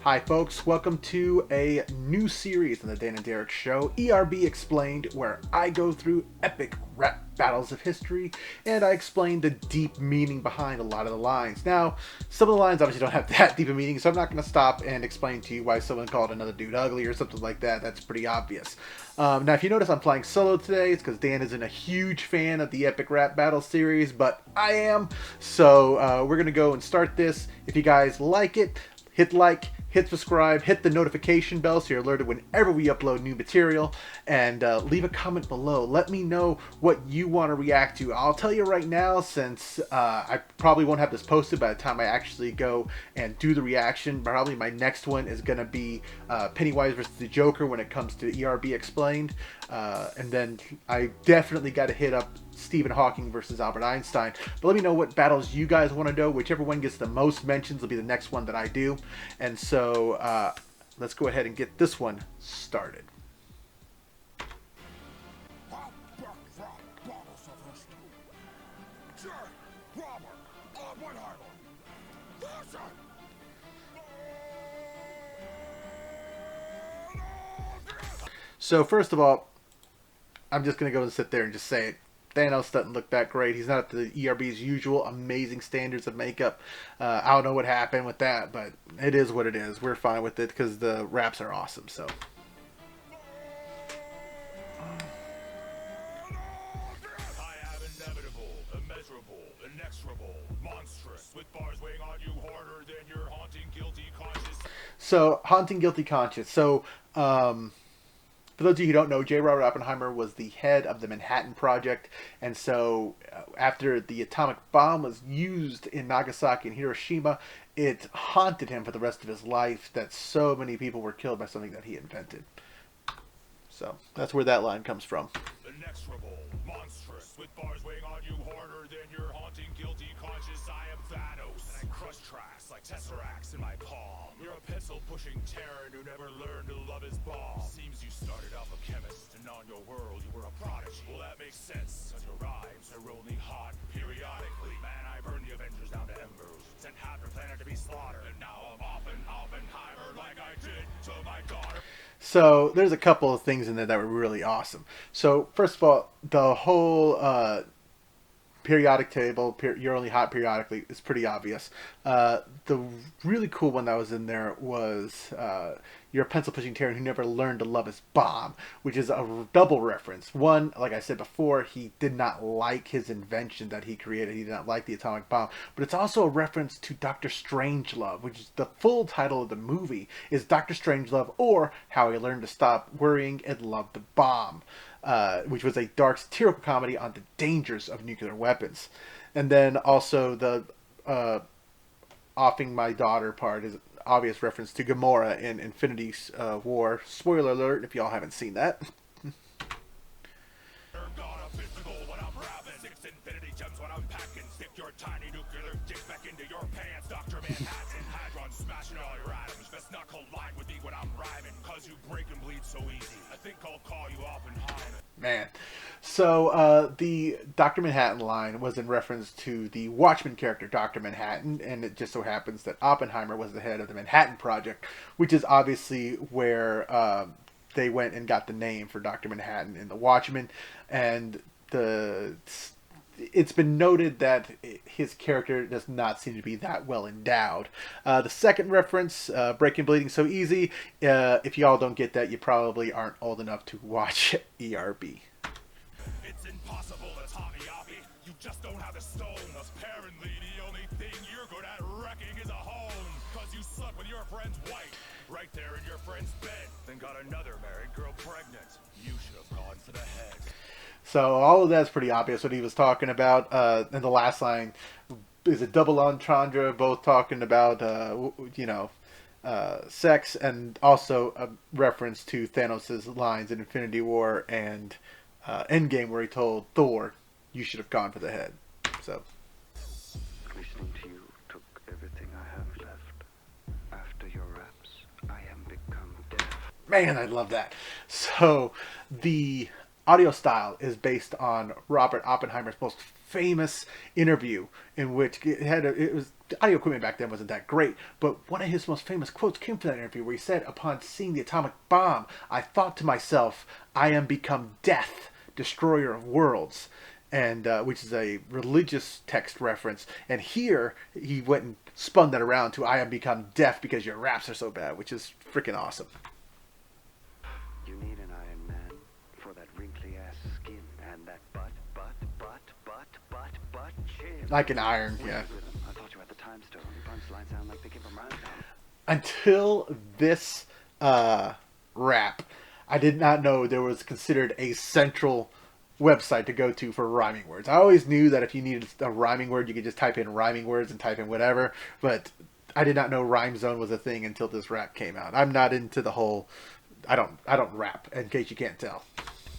Hi folks, welcome to a new series on the Dan and Derek Show, ERB Explained, where I go through epic rap battles of history and I explain the deep meaning behind a lot of the lines. Now, some of the lines obviously don't have that deep a meaning, so I'm not going to stop and explain to you why someone called another dude ugly or something like that. That's pretty obvious. Now, if you notice I'm flying solo today, it's because Dan isn't a huge fan of the epic rap battle series, but I am. So we're going to go and start this. If you guys like it, hit like, hit subscribe, hit the notification bell so you're alerted whenever we upload new material, and leave a comment below. Let me know what you want to react to. I'll tell you right now, since I probably won't have this posted by the time I actually go and do the reaction. Probably my next one is going to be Pennywise versus the Joker when it comes to ERB Explained. And then I definitely got to hit up Stephen Hawking versus Albert Einstein. But let me know what battles you guys want to do. Whichever one gets the most mentions will be the next one that I do. And so let's go ahead and get this one started. J Robert Oppenheimer. So first of all, I'm just going to go and sit there and just say it. Thanos doesn't look that great. He's not at the ERB's usual amazing standards of makeup. I don't know what happened with that, but it is what it is. We're fine with it because the raps are awesome. So. I am inevitable, immeasurable, inexorable, monstrous, with bars weighing on you harder than your haunting guilty conscience. So, haunting guilty conscience. So, for those of you who don't know, J Robert Oppenheimer was the head of the Manhattan Project, and so after the atomic bomb was used in Nagasaki and Hiroshima, it haunted him for the rest of his life that so many people were killed by something that he invented. So that's where that line comes from. Inexorable, monstrous, with bars weighing on you harder than your haunting guilty conscience. I am Thanos, and I crush tracks like tesseracts in my palm. You're a pencil-pushing Terran who never learned to love his bomb. Seems you started off a chemist, and on your world you were a prodigy. Well, that makes sense, cause your rhymes are only hot periodically. Man, I burned the Avengers down to embers, sent half your planet to be slaughtered, and now I'm Oppenheimer like I did to my daughter. So there's a couple of things in there that were really awesome. So first of all, the whole periodic table, you're only hot periodically, is pretty obvious. The really cool one that was in there was you're a pencil pushing Terran who never learned to love his bomb, which is a double reference. One, like I said before, he did not like his invention that he created. He did not like the atomic bomb. But it's also a reference to Dr. Strangelove, which is the full title of the movie is Dr. Strangelove, or How He Learned to Stop Worrying and Love the Bomb. Which was a dark satirical comedy on the dangers of nuclear weapons. And then also the offing my daughter part is obvious reference to Gamora in Infinity War. Spoiler alert if y'all haven't seen that. Tiny nuclear dick back into your pants, Dr. Manhattan. Hadron smashing all your atoms. Best not collide with me when I'm rhyming, cause you break and bleed so easy. I think I'll call you Oppenheimer. Man. So the Dr. Manhattan line was in reference to the Watchmen character Dr. Manhattan, and it just so happens that Oppenheimer was the head of the Manhattan Project, which is obviously where they went and got the name for Dr. Manhattan in the Watchmen. And it's been noted that his character does not seem to be that well endowed. The second reference, Breaking Bleeding So Easy, if y'all don't get that, you probably aren't old enough to watch ERB. It's impossible, that's hobby-obby. You just don't have the stone. Apparently, the only thing you're good at wrecking is a home. Cause you slept with your friend's wife, right there in your friend's bed. Then got another married girl pregnant. You should have gone for the head. So all of that's pretty obvious what he was talking about. And the last line is a double entendre, both talking about, sex, and also a reference to Thanos' lines in Infinity War and Endgame where he told Thor, you should have gone for the head. So. Listening to you took everything I have left. After your raps, I am become deaf. Man, I love that. So the audio style is based on Robert Oppenheimer's most famous interview in which it was audio equipment back then wasn't that great, but one of his most famous quotes came from that interview where he said, "Upon seeing the atomic bomb, I thought to myself, I am become death, destroyer of worlds." And which is a religious text reference. And here he went and spun that around to "I am become deaf because your raps are so bad," which is freaking awesome. You need an Iron Man for that wrinkly ass skin and that butt chin. Like an iron, yeah. I thought you had the time stone. Your punchline sound like they came from Rhinestone. Until this rap, I did not know there was considered a central website to go to for rhyming words. I always knew that if you needed a rhyming word, you could just type in rhyming words and type in whatever, but I did not know Rhyme Zone was a thing until this rap came out. I'm not into the whole, I don't rap, in case you can't tell.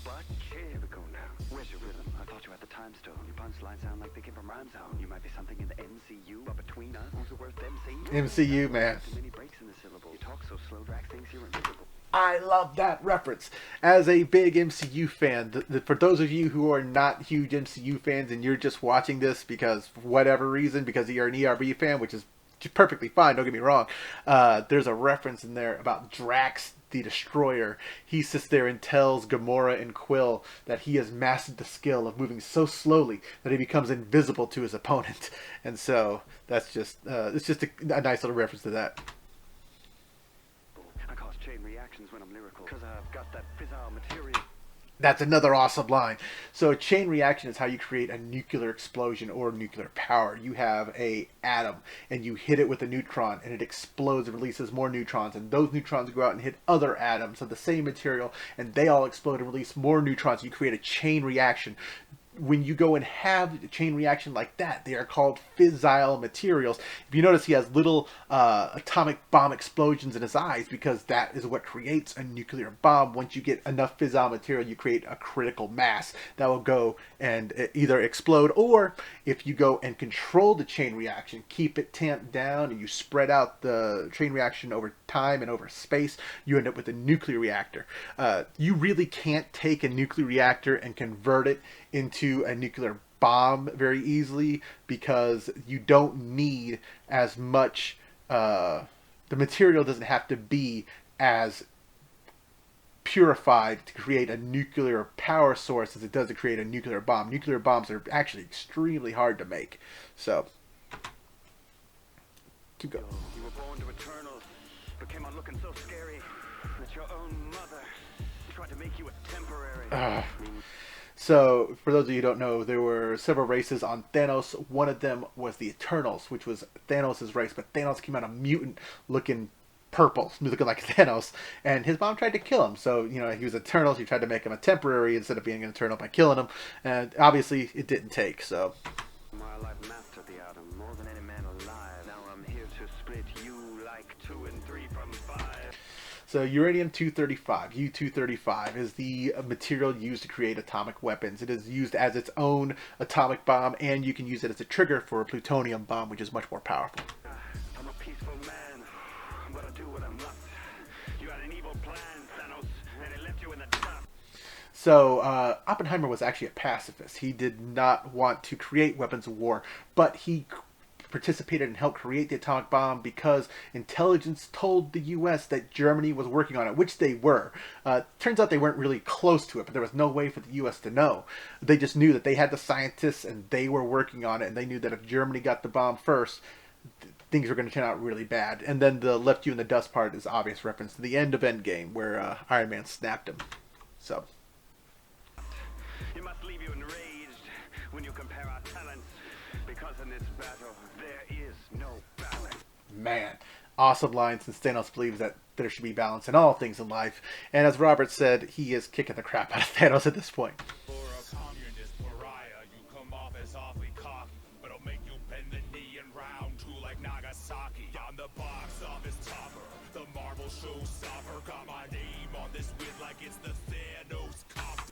But here we go now. Where's your rhythm? I thought you had the time stone. Your punchline sound like they came from Rhyme Zone. You might be something in the MCU, but between us, who's the worst MC? MCU, man. Too many breaks in the syllable. You talk so slow, Drax thinks you're invisible. I love that reference. As a big MCU fan, for those of you who are not huge MCU fans and you're just watching this because, for whatever reason, because you're an ERB fan, which is perfectly fine, don't get me wrong, there's a reference in there about Drax the Destroyer. He sits there and tells Gamora and Quill that he has mastered the skill of moving so slowly that he becomes invisible to his opponent. And so that's just, it's just a nice little reference to that. I cause chain reactions when I'm lyrical, because I've got that fissile material. That's another awesome line. So a chain reaction is how you create a nuclear explosion or nuclear power. You have a atom and you hit it with a neutron and it explodes and releases more neutrons, and those neutrons go out and hit other atoms of the same material and they all explode and release more neutrons. You create a chain reaction. When you go and have a chain reaction like that, they are called fissile materials. If you notice, he has little atomic bomb explosions in his eyes because that is what creates a nuclear bomb. Once you get enough fissile material, you create a critical mass that will go and either explode, or if you go and control the chain reaction, keep it tamped down, and you spread out the chain reaction over time and over space, you end up with a nuclear reactor. You really can't take a nuclear reactor and convert it into a nuclear bomb very easily because you don't need as much, the material doesn't have to be as purified to create a nuclear power source as it does to create a nuclear bomb. Nuclear bombs are actually extremely hard to make. So keep going. You were born to Eternal, but came on looking so scary that your own mother tried to make you a temporary. So, for those of you who don't know, there were several races on Thanos. One of them was the Eternals, which was Thanos' race, but Thanos came out a mutant looking purple, looking like Thanos, and his mom tried to kill him. So, you know, he was Eternal, she tried to make him a temporary instead of being an Eternal by killing him, and obviously it didn't take, so. While I've mastered the atom more than any man alive, now I'm here to split you like 2 and 3 from 5. So uranium-235, U-235, is the material used to create atomic weapons. It is used as its own atomic bomb, and you can use it as a trigger for a plutonium bomb, which is much more powerful. I'm a peaceful man, but I do what I must. You had an evil plan, Thanos, and it left you in the dust. So Oppenheimer was actually a pacifist. He did not want to create weapons of war, but he participated and helped create the atomic bomb because intelligence told the U.S. that Germany was working on it, which they were. Turns out they weren't really close to it, but there was no way for the U.S. to know. They just knew that they had the scientists and they were working on it, and they knew that if Germany got the bomb first, things were going to turn out really bad. And then the left you in the dust part is obvious reference to the end of Endgame, where Iron Man snapped him. So. It must leave you enraged when you compare our talents, because in this battle there is no balance. Man, awesome line, since Thanos believes that there should be balance in all things in life. And as Robert said, he is kicking the crap out of Thanos at this point. For a communist pariah, you come off as awfully cocky, but I'll make you bend the knee in round 2 like Nagasaki. I'm the box office topper, the Marvel showstopper. Got my name on this win like it's the Thanos cop.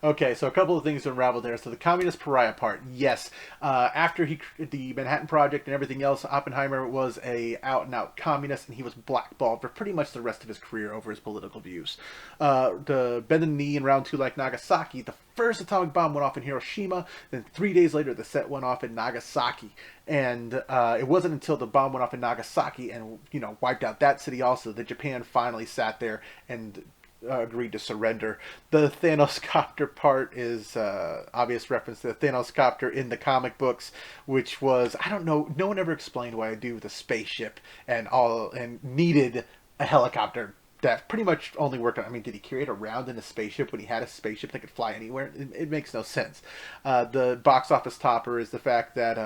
Okay, so a couple of things to unravel there. So the communist pariah part, yes. After the Manhattan Project and everything else, Oppenheimer was a out and out communist, and he was blackballed for pretty much the rest of his career over his political views. The bend the knee in round two, like Nagasaki. The first atomic bomb went off in Hiroshima. Then 3 days later, the set went off in Nagasaki. And it wasn't until the bomb went off in Nagasaki and wiped out that city also that Japan finally sat there and agreed to surrender. The Thanos copter part is obvious reference to the Thanos copter in the comic books, which was, I don't know, no one ever explained why I do with a spaceship and needed a helicopter that pretty much only worked on. I mean, did he carry it around in a spaceship when he had a spaceship that could fly anywhere? It makes no sense. The box office topper is the fact that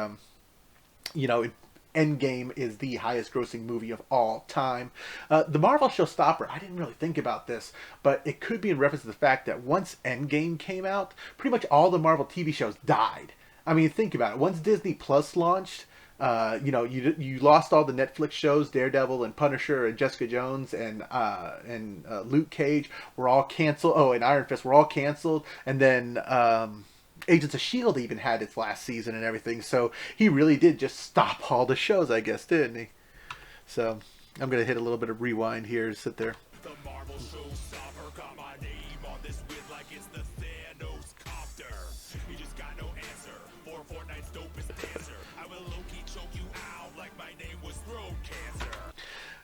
Endgame is the highest grossing movie of all time. The Marvel showstopper, I didn't really think about this, but it could be in reference to the fact that once Endgame came out, pretty much all the Marvel TV shows died. I mean, think about it. Once Disney Plus launched, you lost all the Netflix shows. Daredevil and Punisher and Jessica Jones and Luke Cage were all canceled. Oh, and Iron Fist were all canceled. And then Agents of S.H.I.E.L.D. even had its last season and everything. So he really did just stop all the shows, I guess, didn't he? So I'm going to hit a little bit of rewind here. Sit there. The Marvel showstopper got my name on this wit like it's the Thanos copter. You just got no answer for Fortnite's dopest dancer. I will low-key choke you out like my name was throat cancer.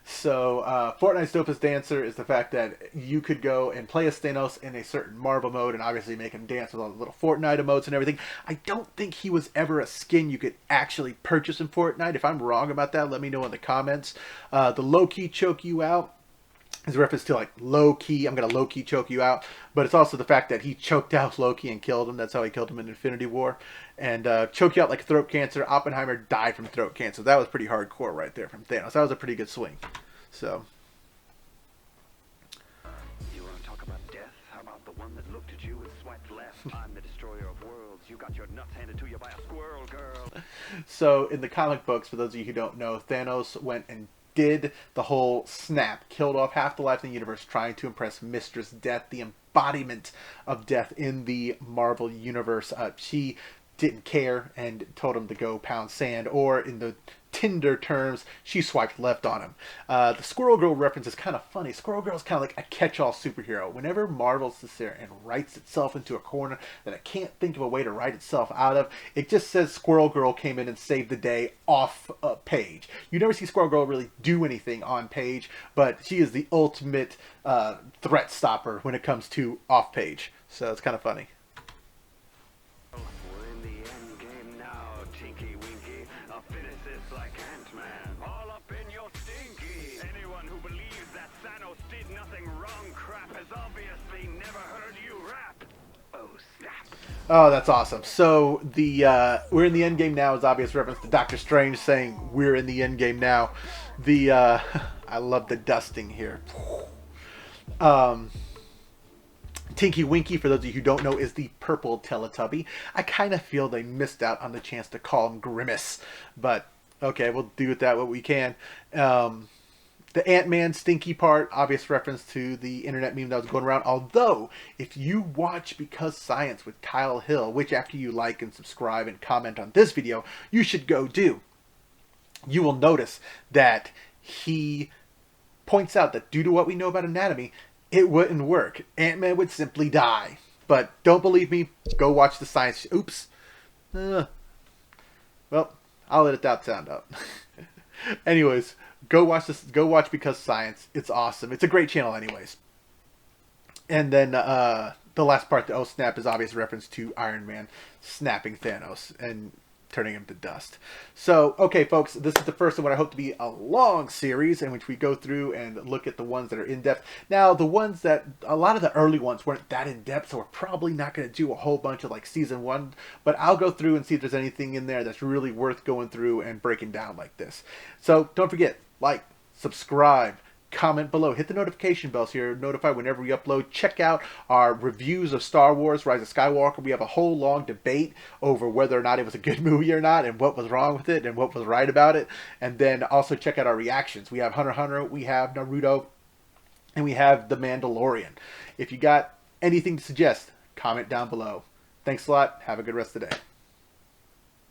So, Fortnite's dopest dancer is the fact that you could go and play as Thanos in a certain Marvel mode and obviously make him dance with all the little Fortnite emotes and everything. I don't think he was ever a skin you could actually purchase in Fortnite. If I'm wrong about that, let me know in the comments. The low-key choke you out is a reference to like low-key, I'm going to low-key choke you out. But it's also the fact that he choked out Loki and killed him. That's how he killed him in Infinity War. And choke you out like throat cancer. Oppenheimer died from throat cancer. That was pretty hardcore right there from Thanos. That was a pretty good swing. So, You want to talk about death? How about the one that looked at you and swiped left? I'm the destroyer of worlds. You got your nuts handed to you by a squirrel, girl. so in the comic books, for those of you who don't know, Thanos went and did the whole snap, killed off half the life in the universe, trying to impress Mistress Death, the embodiment of death in the Marvel universe. She didn't care and told him to go pound sand, or in the Tinder terms, she swiped left on him. The Squirrel Girl reference is kind of funny. Squirrel Girl is kind of like a catch-all superhero. Whenever Marvel sits there and writes itself into a corner that it can't think of a way to write itself out of, it just says Squirrel Girl came in and saved the day off page. You never see Squirrel Girl really do anything on page, but she is the ultimate threat stopper when it comes to off page. So it's kind of funny. We're in the end game now, Tinky Winky. A physicist like Ant-Man. All up in your stinky. Anyone who believes that Thanos did nothing wrong crap has obviously never heard you rap. Oh, snap. Oh, that's awesome. So the we're in the end game now is obvious reference to Doctor Strange saying we're in the end game now. The I love the dusting here. Tinky Winky, for those of you who don't know, is the purple Teletubby. I kind of feel they missed out on the chance to call him Grimace, but okay, we'll do with that what we can. The Ant-Man stinky part, obvious reference to the internet meme that was going around. Although, if you watch Because Science with Kyle Hill, which after you like and subscribe and comment on this video, you should go do, you will notice that he points out that due to what we know about anatomy, it wouldn't work. Ant-Man would simply die. But don't believe me, go watch the science. Oops. Well, I'll edit that sound out. Anyways, go watch this. Go watch Because Science. It's awesome. It's a great channel anyways. And then the last part, the oh snap, is obvious reference to Iron Man snapping Thanos and turning him to dust. So, okay, folks, this is the first of what I hope to be a long series in which we go through and look at the ones that are in-depth. Now, the ones that, a lot of the early ones weren't that in-depth, so we're probably not going to do a whole bunch of, like, Season 1, but I'll go through and see if there's anything in there that's really worth going through and breaking down like this. So, don't forget, like, subscribe, comment below, hit the notification bell so you're notified whenever we upload. Check out our reviews of Star Wars Rise of Skywalker. We have a whole long debate over whether or not it was a good movie or not, and what was wrong with it and what was right about it. And then also check out our reactions. We have Hunter x Hunter, we have Naruto, and we have The Mandalorian. If you got anything to suggest, comment down below. Thanks a lot. Have a good rest of the day.